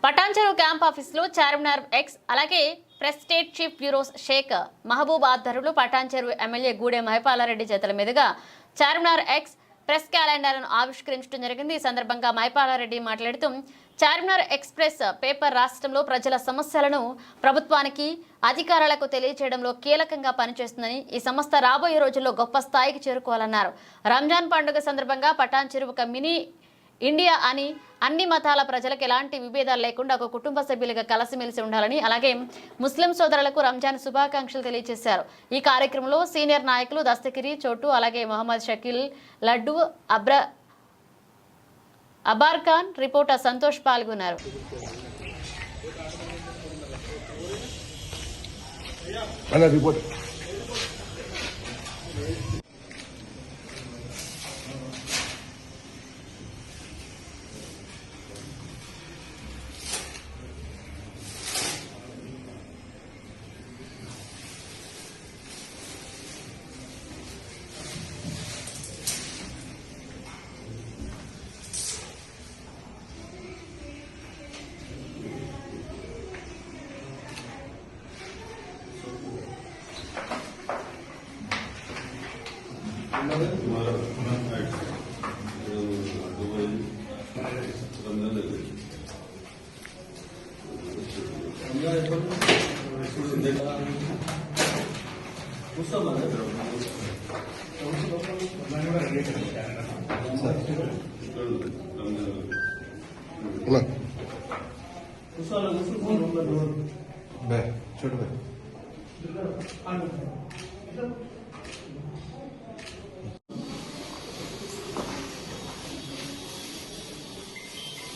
Patancheru camp ఆఫీసులో చార్మినార్ ఎక్స్ అలాగే press state chief bureau Sheikh Mahboob ఆధ్వర్యంలో పటాన్చెరు ఎమ్మెల్యే గూడెం మైపాలారెడ్డి చేతుల మీదుగా చార్మినార్ ఎక్స్ ప్రెస్ క్యాలెండర్ను ఆవిష్కరించడం జరిగింది. ఈ సందర్భంగా మైపాలారెడ్డి మాట్లాడుతూ చార్మినార్ ఎక్స్ప్రెస్ పేపర్ రాష్ట్రంలో ప్రజల సమస్యలను ప్రభుత్వానికి అధికారులకు తెలియజేయడంలో కీలకంగా పనిచేస్తుందని, ఈ సంస్థ రాబోయే రోజుల్లో గొప్ప స్థాయికి చేరుకోవాలన్నారు. రంజాన్ పండుగ సందర్భంగా పటాన్చెరు ఒక మినీ ఇండియా అని అన్ని మతాల ప్రజలకు ఎలాంటి విభేదాలు లేకుండా ఒక కుటుంబ సభ్యులుగా కలిసిమెలిసి ఉండాలని, అలాగే ముస్లిం సోదరులకు రంజాన్ శుభాకాంక్షలు తెలియజేశారు. ఈ కార్యక్రమంలో సీనియర్ నాయకులు దస్తగిరి, చోటు, అలాగే మహమ్మద్ షకీల్, లడ్డు, అబార్ ఖాన్, రిపోర్టర్ సంతోష్ పాల్గొన్నారు.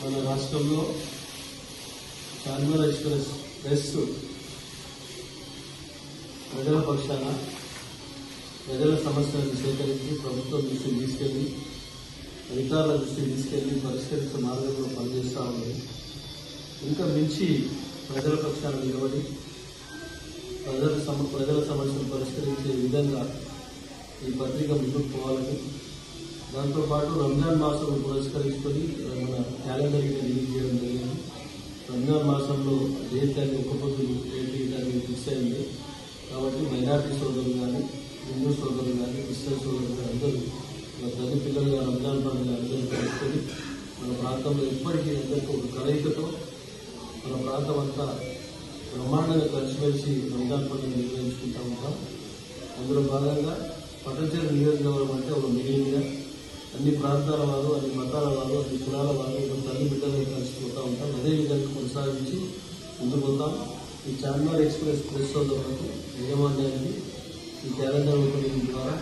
మన రాష్ట్రంలో చార్మినార్ ఎక్స్ప్రెస్ ప్రెస్ ప్రజల పక్షాన ప్రజల సమస్యలను సేకరించి ప్రభుత్వం దృష్టికి తీసుకెళ్లి అధికారుల దృష్టికి తీసుకెళ్లి పరిష్కరించే మార్గంలో పనిచేస్తూ ఉంది. ఇంకా మించి ప్రజల పక్షాన నిలబడి ప్రజల సమస్యలు పరిష్కరించే విధంగా ఈ పత్రిక ముందుకు పోవాలని, దాంతోపాటు రంజాన్ మాసం పురస్కరించుకొని మన క్యాలెండర్ రిలీజ్ చేయడం జరిగింది. రంజాన్ మాసంలో దేశాన్ని ఒక్క పొద్దులు చేయడానికి ఫిక్స్ అయింది. కాబట్టి మైనార్టీ సోదరులు కానీ, హిందూ సోదరులు కానీ, క్రిస్టియన్ సోదరులు కానీ అందరూ ప్రతి పిల్లలుగా రంజాన్ పండుగ అందరూ కలుసుకొని మన ప్రాంతంలో ఇప్పటికీ అందరికీ ఒక కలయికతో మన ప్రాంతం అంతా బ్రహ్మాండంగా కలిసిమెలిసి రంజాన్ పండుగ నిర్వహించుకుంటూ ఉంటాం. అందులో భాగంగా పటాన్చెరు నియోజకవర్గం అంటే ఒక మిగిలిగా అన్ని ప్రాంతాల వారు, అన్ని మతాల వారు, అన్ని కులాల వారు తల్లి బిడ్డలుగా కలిసిపోతూ ఉంటాం. అదేవిధంగా కొనసాగించి ముందుకు పోతాం. ఈ చార్మినార్ ఎక్స్ప్రెస్ ప్రెస్ సోదరులకు యజమాన్యానికి ఈ క్యాలెండర్ ఓపెనింగ్ ద్వారా